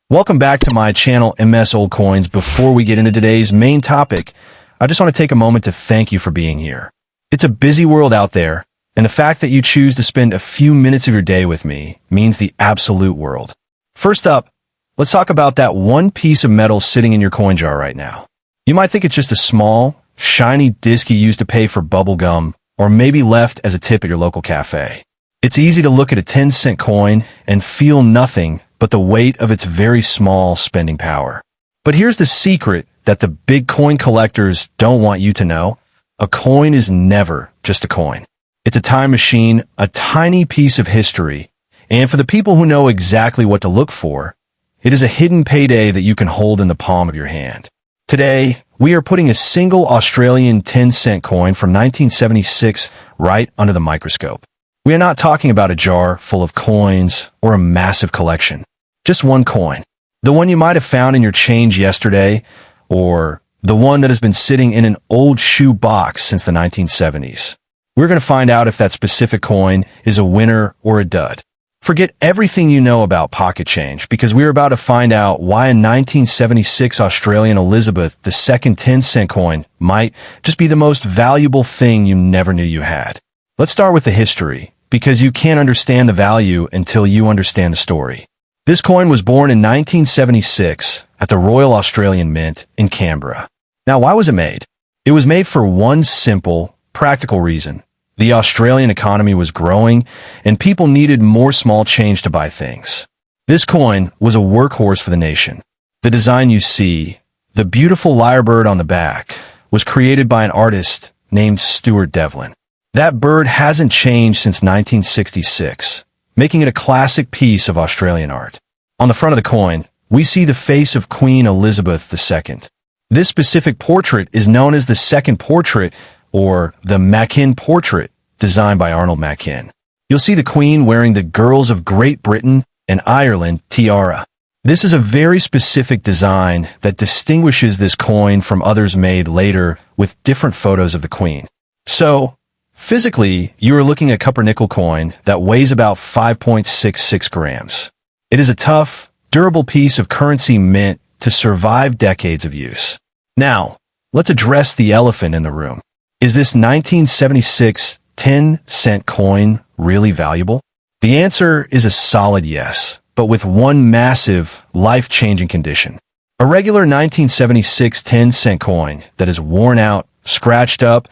Welcome back to my channel, MS Old Coins. Before we get into today's main topic, I just want to take a moment to thank you for being here. It's a busy world out there, and the fact that you choose to spend a few minutes of your day with me means the absolute world. First up, let's talk about that one piece of metal sitting in your coin jar right now. You might think it's just a small, shiny disc you use to pay for bubble gum, or maybe left as a tip at your local cafe. It's easy to look at a 10-cent coin and feel nothing but the weight of its very small spending power. But here's the secret that the big coin collectors don't want you to know. A coin is never just a coin. It's a time machine, a tiny piece of history, and for the people who know exactly what to look for, it is a hidden payday that you can hold in the palm of your hand. Today, we are putting a single Australian 10-cent coin from 1976 right under the microscope. We are not talking about a jar full of coins or a massive collection. Just one coin. The one you might have found in your change yesterday, or the one that has been sitting in an old shoe box since the 1970s. We're going to find out if that specific coin is a winner or a dud. Forget everything you know about pocket change, because we're about to find out why a 1976 Australian Elizabeth II 10-cent coin might just be the most valuable thing you never knew you had. Let's start with the history, because you can't understand the value until you understand the story. This coin was born in 1976 at the Royal Australian Mint in Canberra. Now, why was it made? It was made for one simple, practical reason. The Australian economy was growing, and people needed more small change to buy things. This coin was a workhorse for the nation. The design you see, the beautiful lyrebird on the back, was created by an artist named Stuart Devlin. That bird hasn't changed since 1966, making it a classic piece of Australian art. On the front of the coin, we see the face of Queen Elizabeth II. This specific portrait is known as the second portrait, or the Mackin portrait, designed by Arnold Mackin. You'll see the Queen wearing the Girls of Great Britain and Ireland tiara. This is a very specific design that distinguishes this coin from others made later with different photos of the Queen. So, physically, you are looking at a copper-nickel coin that weighs about 5.66 grams. It is a tough, durable piece of currency meant to survive decades of use. Now, let's address the elephant in the room. Is this 1976 10-cent coin really valuable? The answer is a solid yes, but with one massive, life-changing condition. A regular 1976 10-cent coin that is worn out, scratched up,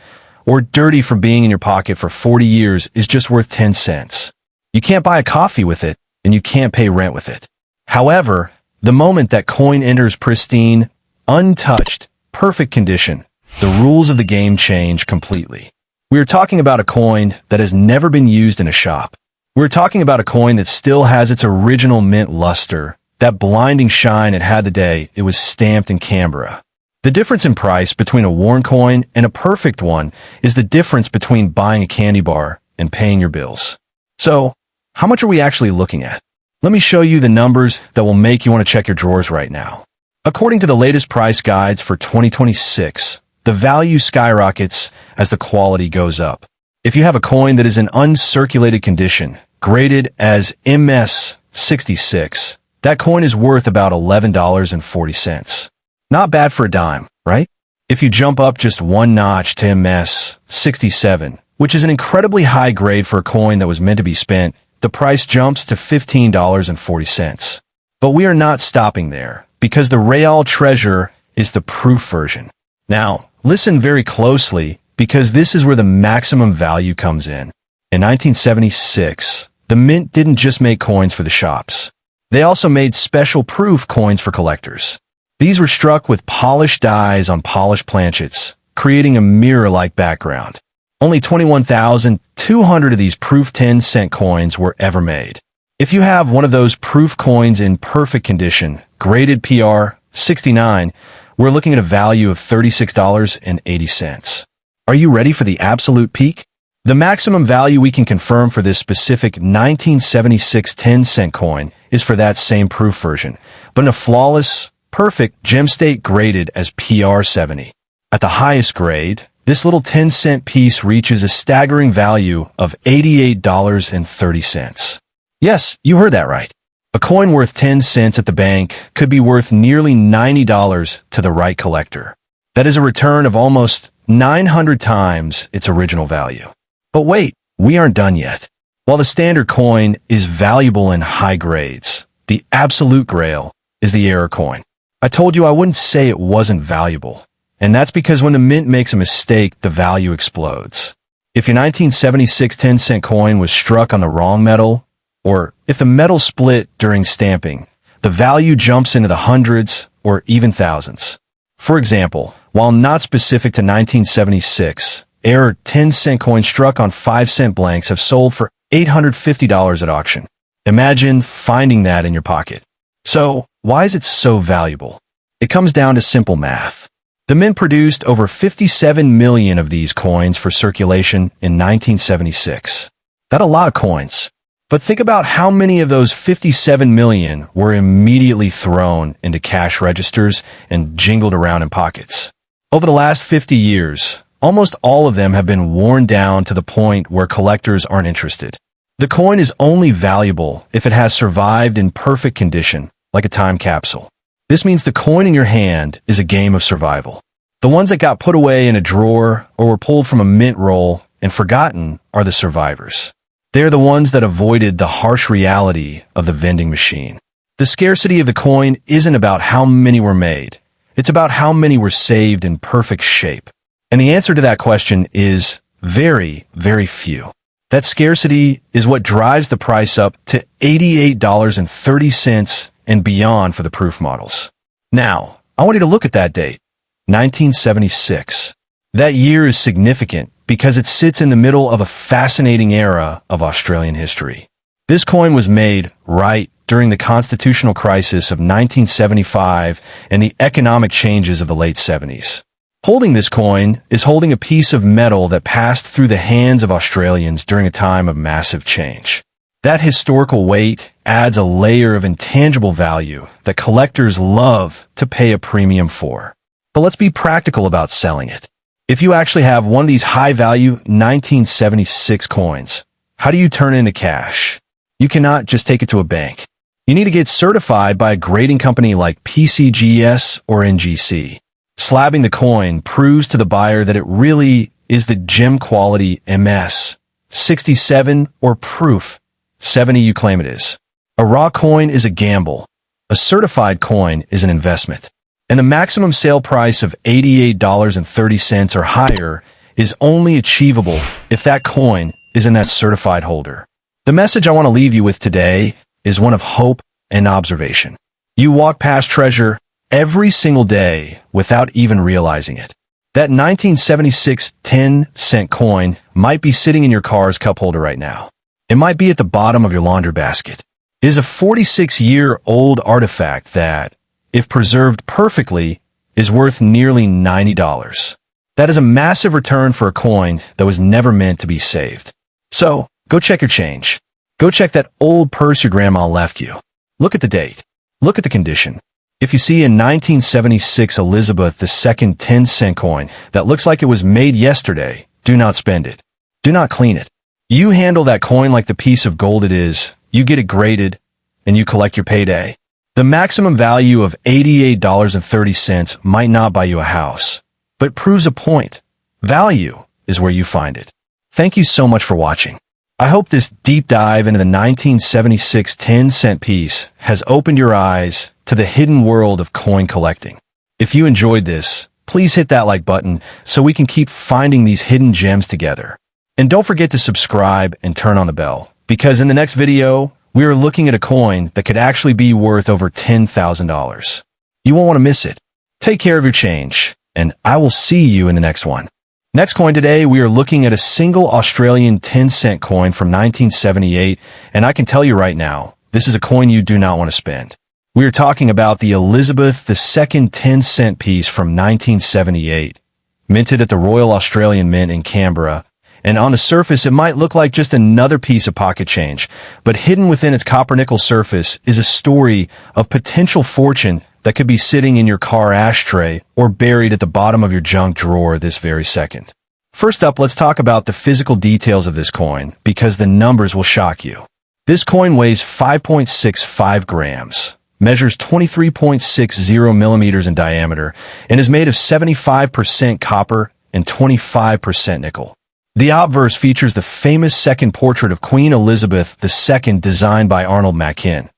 or dirty from being in your pocket for 40 years is just worth 10 cents. You can't buy a coffee with it, and you can't pay rent with it. However, the moment that coin enters pristine, untouched, perfect condition, the rules of the game change completely. We are talking about a coin that has never been used in a shop. We're talking about a coin that still has its original mint luster, that blinding shine it had the day it was stamped in Canberra. The difference in price between a worn coin and a perfect one is the difference between buying a candy bar and paying your bills. So, how much are we actually looking at? Let me show you the numbers that will make you want to check your drawers right now. According to the latest price guides for 2026, the value skyrockets as the quality goes up. If you have a coin that is in uncirculated condition, graded as MS 66, that coin is worth about $11.40. Not bad for a dime, right? If you jump up just one notch to MS 67, which is an incredibly high grade for a coin that was meant to be spent, the price jumps to $15.40. But we are not stopping there, because the Real Treasure is the proof version. Now, listen very closely, because this is where the maximum value comes in. In 1976, the Mint didn't just make coins for the shops. They also made special proof coins for collectors. These were struck with polished dies on polished planchets, creating a mirror-like background. Only 21,200 of these proof 10-cent coins were ever made. If you have one of those proof coins in perfect condition, graded PR 69, we're looking at a value of $36.80. Are you ready for the absolute peak? The maximum value we can confirm for this specific 1976 10-cent coin is for that same proof version, but in a flawless, perfect gem state graded as PR 70. At the highest grade, this little 10-cent piece reaches a staggering value of $88.30. Yes, you heard that right. A coin worth 10 cents at the bank could be worth nearly $90 to the right collector. That is a return of almost 900 times its original value. But wait, we aren't done yet. While the standard coin is valuable in high grades, the absolute grail is the error coin. I told you I wouldn't say it wasn't valuable. And that's because when the mint makes a mistake, the value explodes. If your 1976 10-cent coin was struck on the wrong metal, or if the metal split during stamping, the value jumps into the hundreds or even thousands. For example, while not specific to 1976, error 10-cent coins struck on 5-cent blanks have sold for $850 at auction. Imagine finding that in your pocket. So, why is it so valuable? It comes down to simple math. The mint produced over 57 million of these coins for circulation in 1976. That's a lot of coins. But think about how many of those 57 million were immediately thrown into cash registers and jingled around in pockets. Over the last 50 years, almost all of them have been worn down to the point where collectors aren't interested. The coin is only valuable if it has survived in perfect condition, like a time capsule. This means the coin in your hand is a game of survival. The ones that got put away in a drawer or were pulled from a mint roll and forgotten are the survivors. They're the ones that avoided the harsh reality of the vending machine. The scarcity of the coin isn't about how many were made. It's about how many were saved in perfect shape. And the answer to that question is very, very few. That scarcity is what drives the price up to $88.30 and beyond for the proof models. Now, I want you to look at that date, 1976. That year is significant because it sits in the middle of a fascinating era of Australian history. This coin was made right during the constitutional crisis of 1975 and the economic changes of the late 70s. Holding this coin is holding a piece of metal that passed through the hands of Australians during a time of massive change. That historical weight adds a layer of intangible value that collectors love to pay a premium for. But let's be practical about selling it. If you actually have one of these high-value 1976 coins, how do you turn it into cash? You cannot just take it to a bank. You need to get certified by a grading company like PCGS or NGC. Slabbing the coin proves to the buyer that it really is the gem quality MS 67 or proof 70 you claim it is. A raw coin is a gamble. A certified coin is an investment. And the maximum sale price of $88.30 or higher is only achievable if that coin is in that certified holder. The message I want to leave you with today is one of hope and observation. You walk past treasure every single day without even realizing it. That 1976 10-cent coin might be sitting in your car's cup holder right now. It might be at the bottom of your laundry basket. It is a 46-year-old artifact that, if preserved perfectly, is worth nearly $90. That is a massive return for a coin that was never meant to be saved. So, go check your change. Go check that old purse your grandma left you. Look at the date. Look at the condition. If you see a 1976 Elizabeth II 10-cent coin that looks like it was made yesterday, do not spend it. Do not clean it. You handle that coin like the piece of gold it is, you get it graded, and you collect your payday. The maximum value of $88.30 might not buy you a house, but proves a point. Value is where you find it. Thank you so much for watching. I hope this deep dive into the 1976 10-cent piece has opened your eyes to the hidden world of coin collecting. If you enjoyed this, please hit that like button so we can keep finding these hidden gems together. And don't forget to subscribe and turn on the bell, because in the next video, we are looking at a coin that could actually be worth over $10,000. You won't want to miss it. Take care of your change, and I will see you in the next one. Next coin today, we are looking at a single Australian 10-cent coin from 1978, and I can tell you right now, this is a coin you do not want to spend. We are talking about the Elizabeth II 10-cent piece from 1978, minted at the Royal Australian Mint in Canberra. And on the surface, it might look like just another piece of pocket change, but hidden within its copper-nickel surface is a story of potential fortune that could be sitting in your car ashtray or buried at the bottom of your junk drawer this very second. First up, let's talk about the physical details of this coin, because the numbers will shock you. This coin weighs 5.65 grams, measures 23.60 millimeters in diameter, and is made of 75% copper and 25% nickel. The obverse features the famous second portrait of Queen Elizabeth II designed by Arnold Machin,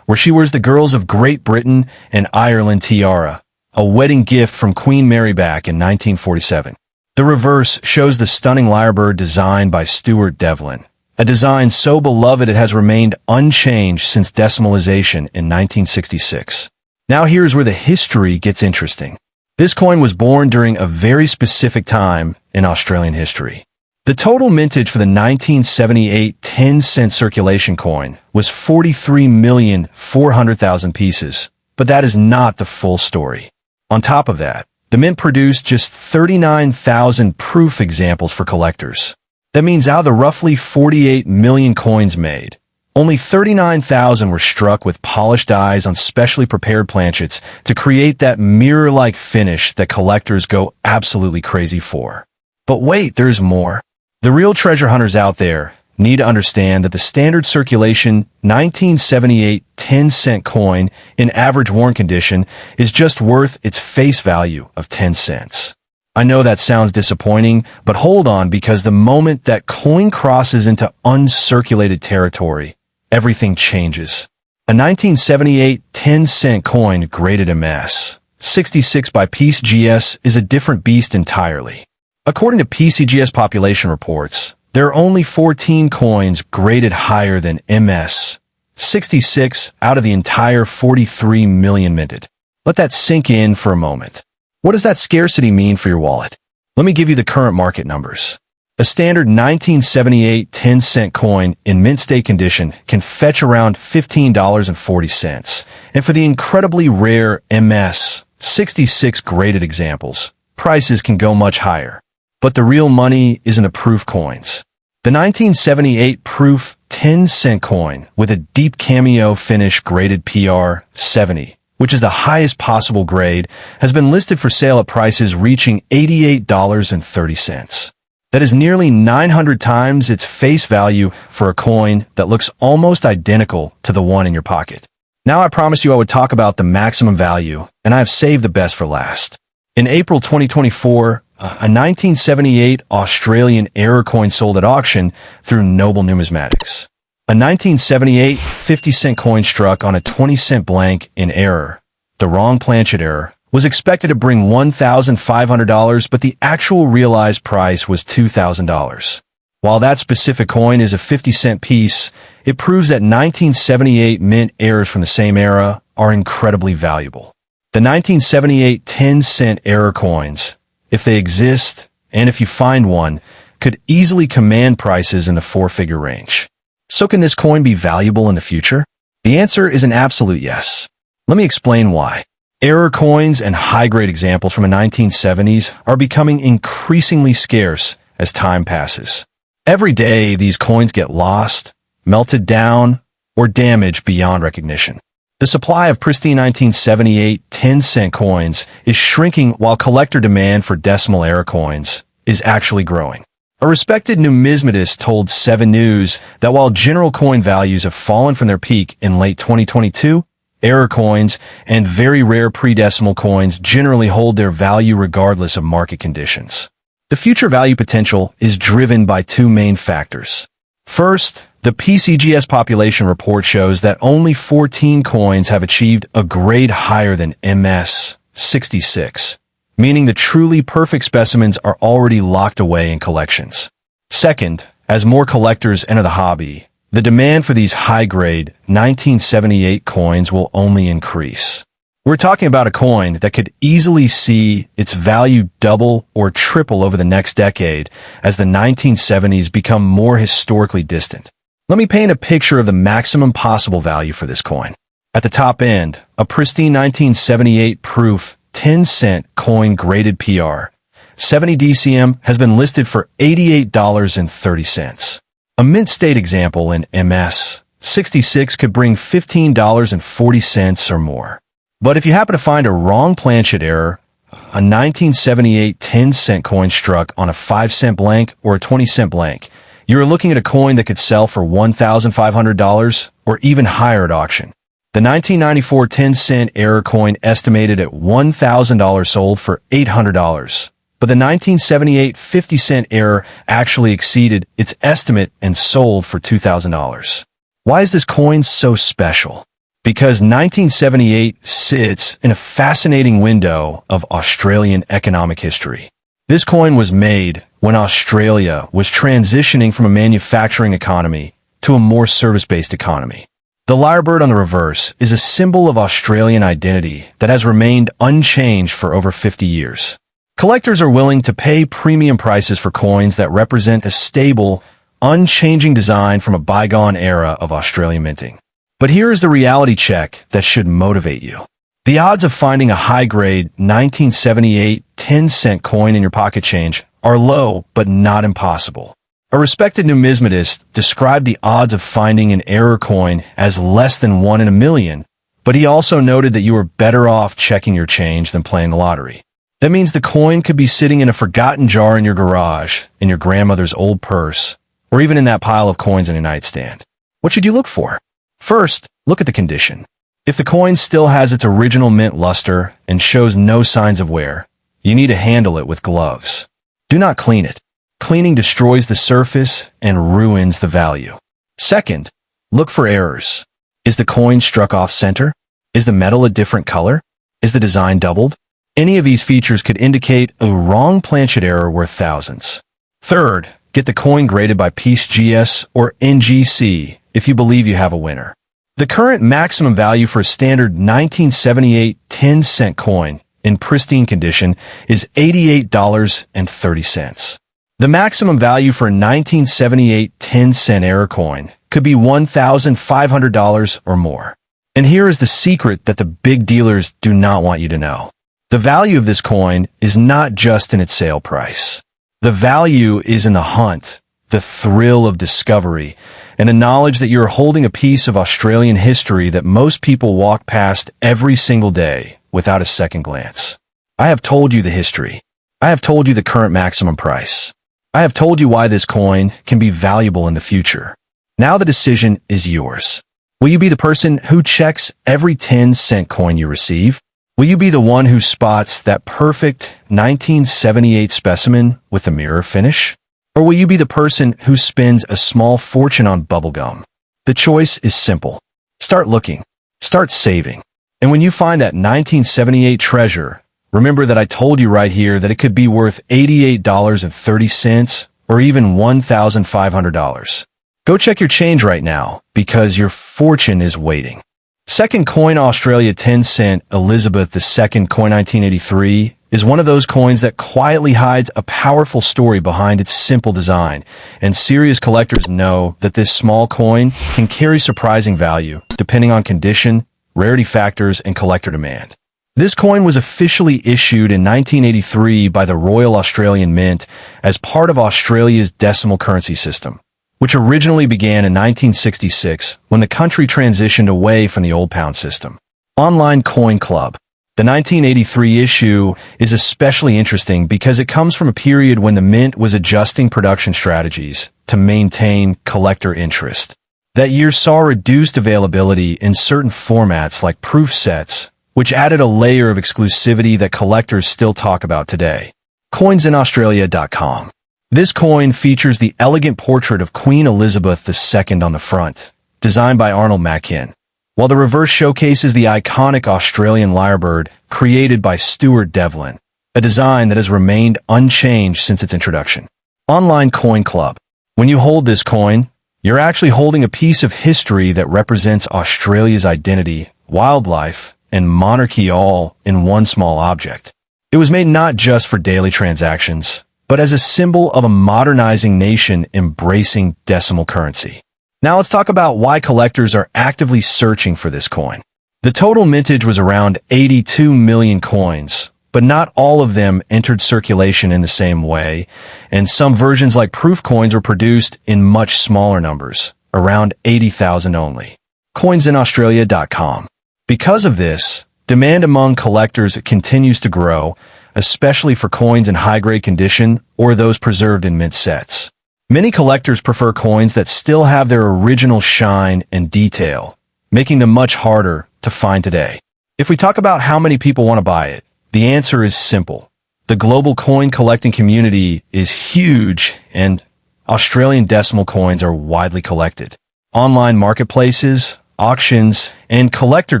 where she wears the girls of Great Britain and Ireland tiara, a wedding gift from Queen Mary back in 1947. The reverse shows the stunning lyrebird designed by Stuart Devlin, a design so beloved it has remained unchanged since decimalization in 1966. Now here's where the history gets interesting. This coin was born during a very specific time in Australian history. The total mintage for the 1978 10-cent circulation coin was 43,400,000 pieces, but that is not the full story. On top of that, the mint produced just 39,000 proof examples for collectors. That means out of the roughly 48 million coins made, only 39,000 were struck with polished dies on specially prepared planchets to create that mirror-like finish that collectors go absolutely crazy for. But wait, there's more. The real treasure hunters out there need to understand that the standard circulation 1978 10-cent coin in average worn condition is just worth its face value of 10 cents. I know that sounds disappointing, but hold on, because the moment that coin crosses into uncirculated territory, everything changes. A 1978 10-cent coin graded MS 66 by PCGS is a different beast entirely. According to PCGS population reports, there are only 14 coins graded higher than MS 66 out of the entire 43 million minted. Let that sink in for a moment. What does that scarcity mean for your wallet? Let me give you the current market numbers. A standard 1978 10-cent coin in mint state condition can fetch around $15.40, and for the incredibly rare MS 66 graded examples, prices can go much higher. But the real money is in the proof coins. The 1978 proof 10-cent coin with a deep cameo finish graded PR 70, which is the highest possible grade, has been listed for sale at prices reaching $88.30. That is nearly 900 times its face value for a coin that looks almost identical to the one in your pocket. Now I promised you I would talk about the maximum value, and I have saved the best for last. In April 2024, a 1978 Australian error coin sold at auction through Noble Numismatics. A 1978 50-cent coin struck on a 20-cent blank in error, the wrong planchet error, was expected to bring $1,500, but the actual realized price was $2,000. While that specific coin is a 50-cent piece, it proves that 1978 mint errors from the same era are incredibly valuable. The 1978 10-cent error coins, if they exist, and if you find one, could easily command prices in the four-figure range. So can this coin be valuable in the future? The answer is an absolute yes. Let me explain why. Error coins and high-grade examples from the 1970s are becoming increasingly scarce as time passes. Every day, these coins get lost, melted down, or damaged beyond recognition. The supply of pristine 1978 10-cent coins is shrinking while collector demand for decimal error coins is actually growing. A respected numismatist told 7 News that while general coin values have fallen from their peak in late 2022, error coins and very rare pre-decimal coins generally hold their value regardless of market conditions. The future value potential is driven by 2 main factors. First, the PCGS population report shows that only 14 coins have achieved a grade higher than MS 66, meaning the truly perfect specimens are already locked away in collections. Second, as more collectors enter the hobby, the demand for these high-grade 1978 coins will only increase. We're talking about a coin that could easily see its value double or triple over the next decade as the 1970s become more historically distant. Let me paint a picture of the maximum possible value for this coin. At the top end, a pristine 1978 proof 10-cent coin graded PR 70 DCM has been listed for $88.30. A mint state example in MS 66 could bring $15.40 or more. But if you happen to find a wrong planchet error, a 1978 10-cent coin struck on a 5-cent blank or a 20-cent blank, You are looking at a coin that could sell for $1,500 or even higher at auction. The 1994 10-cent error coin estimated at $1,000 sold for $800. But the 1978 50-cent error actually exceeded its estimate and sold for $2,000. Why is this coin so special? Because 1978 sits in a fascinating window of Australian economic history. This coin was made when Australia was transitioning from a manufacturing economy to a more service-based economy. The lyrebird on the reverse is a symbol of Australian identity that has remained unchanged for over 50 years. Collectors are willing to pay premium prices for coins that represent a stable, unchanging design from a bygone era of Australian minting. But here is the reality check that should motivate you. The odds of finding a high-grade 1978 10-cent coin in your pocket change are low, but not impossible. A respected numismatist described the odds of finding an error coin as less than 1 in a million, but he also noted that you are better off checking your change than playing the lottery. That means the coin could be sitting in a forgotten jar in your garage, in your grandmother's old purse, or even in that pile of coins in your nightstand. What should you look for? First, look at the condition. If the coin still has its original mint luster and shows no signs of wear, you need to handle it with gloves. Do not clean it. Cleaning destroys the surface and ruins the value. Second, look for errors. Is the coin struck off center? Is the metal a different color? Is the design doubled? Any of these features could indicate a wrong planchet error worth thousands. Third, get the coin graded by PCGS or NGC if you believe you have a winner. The current maximum value for a standard 1978 10-cent coin in pristine condition is $88.30. The maximum value for a 1978 10-cent error coin could be $1,500 or more. And here is the secret that the big dealers do not want you to know. The value of this coin is not just in its sale price. The value is in the hunt, the thrill of discovery, and the knowledge that you are holding a piece of Australian history that most people walk past every single day without a second glance. I have told you the history. I have told you the current maximum price. I have told you why this coin can be valuable in the future. Now the decision is yours. Will you be the person who checks every 10-cent coin you receive? Will you be the one who spots that perfect 1978 specimen with a mirror finish? Or will you be the person who spends a small fortune on bubblegum? The choice is simple. Start looking. Start saving. And when you find that 1978 treasure, remember that I told you right here that it could be worth $88.30 or even $1,500. Go check your change right now because your fortune is waiting. Second coin Australia 10-cent Elizabeth II coin 1983 is one of those coins that quietly hides a powerful story behind its simple design, and serious collectors know that this small coin can carry surprising value depending on condition, rarity factors, and collector demand. This coin was officially issued in 1983 by the Royal Australian Mint as part of Australia's decimal currency system, which originally began in 1966 when the country transitioned away from the old pound system. Online Coin Club. The 1983 issue is especially interesting because it comes from a period when the Mint was adjusting production strategies to maintain collector interest. That year saw reduced availability in certain formats like proof sets, which added a layer of exclusivity that collectors still talk about today. Coinsinaustralia.com. This coin features the elegant portrait of Queen Elizabeth II on the front, designed by Arnold Mackin, while the reverse showcases the iconic Australian lyrebird created by Stuart Devlin, a design that has remained unchanged since its introduction. Online Coin Club. When you hold this coin, you're actually holding a piece of history that represents Australia's identity, wildlife, and monarchy all in one small object. It was made not just for daily transactions, but as a symbol of a modernizing nation embracing decimal currency. Now let's talk about why collectors are actively searching for this coin. The total mintage was around 82 million coins, but not all of them entered circulation in the same way, and some versions like proof coins were produced in much smaller numbers, around 80,000 only. Coinsinaustralia.com. Because of this, demand among collectors continues to grow, especially for coins in high-grade condition or those preserved in mint sets. Many collectors prefer coins that still have their original shine and detail, making them much harder to find today. If we talk about how many people want to buy it, the answer is simple. The global coin collecting community is huge, and Australian decimal coins are widely collected. Online marketplaces, auctions, and collector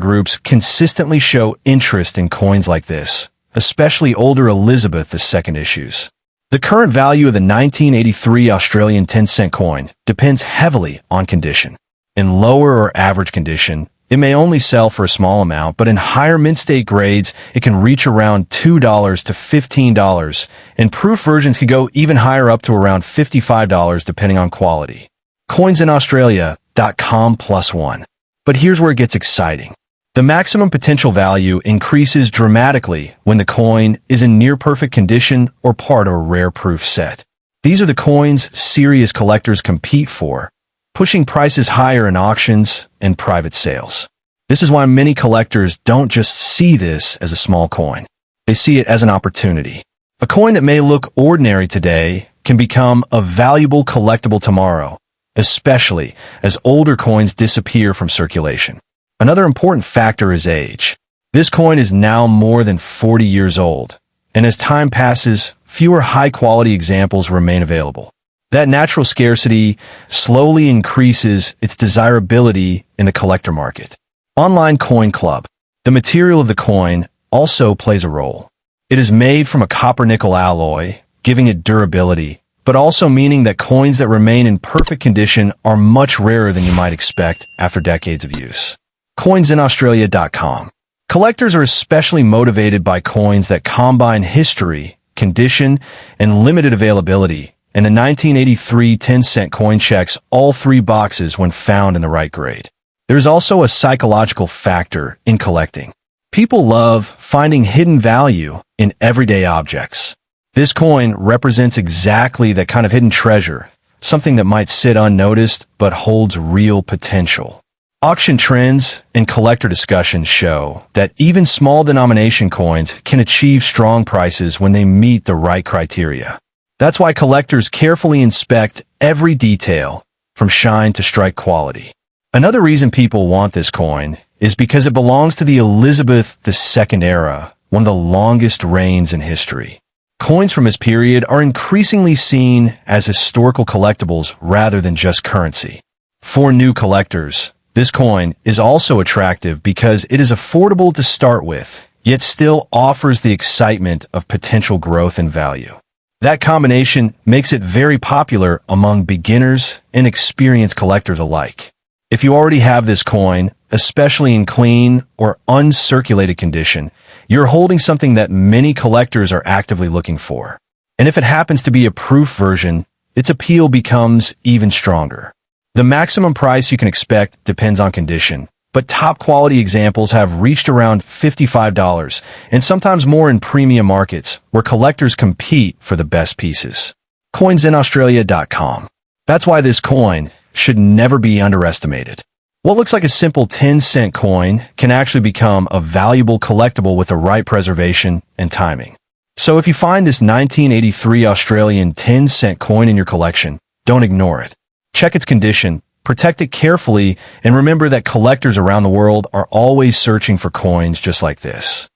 groups consistently show interest in coins like this, especially older Elizabeth II issues. The current value of the 1983 Australian 10-cent coin depends heavily on condition. In lower or average condition, it may only sell for a small amount, but in higher mint state grades, it can reach around $2 to $15, and proof versions can go even higher up to around $55 depending on quality. CoinsInAustralia.com+1. But here's where it gets exciting. The maximum potential value increases dramatically when the coin is in near-perfect condition or part of a rare proof set. These are the coins serious collectors compete for, pushing prices higher in auctions and private sales. This is why many collectors don't just see this as a small coin. They see it as an opportunity. A coin that may look ordinary today can become a valuable collectible tomorrow, especially as older coins disappear from circulation. Another important factor is age. This coin is now more than 40 years old, and as time passes, fewer high-quality examples remain available. That natural scarcity slowly increases its desirability in the collector market. Online Coin Club. The material of the coin also plays a role. It is made from a copper-nickel alloy, giving it durability, but also meaning that coins that remain in perfect condition are much rarer than you might expect after decades of use. CoinsInAustralia.com. Collectors are especially motivated by coins that combine history, condition, and limited availability, and the 1983 10-cent coin checks all three boxes when found in the right grade. There's also a psychological factor in collecting. People love finding hidden value in everyday objects. This coin represents exactly that kind of hidden treasure, something that might sit unnoticed but holds real potential. Auction trends and collector discussions show that even small denomination coins can achieve strong prices when they meet the right criteria. That's why collectors carefully inspect every detail, from shine to strike quality. Another reason people want this coin is because it belongs to the Elizabeth II era, one of the longest reigns in history. Coins from this period are increasingly seen as historical collectibles rather than just currency. For new collectors, this coin is also attractive because it is affordable to start with, yet still offers the excitement of potential growth and value. That combination makes it very popular among beginners and experienced collectors alike. If you already have this coin, especially in clean or uncirculated condition, you're holding something that many collectors are actively looking for. And if it happens to be a proof version, its appeal becomes even stronger. The maximum price you can expect depends on condition, but top quality examples have reached around $55, and sometimes more in premium markets where collectors compete for the best pieces. CoinsInAustralia.com. That's why this coin should never be underestimated. What looks like a simple 10-cent coin can actually become a valuable collectible with the right preservation and timing. So if you find this 1983 Australian 10-cent coin in your collection, don't ignore it. Check its condition, protect it carefully, and remember that collectors around the world are always searching for coins just like this.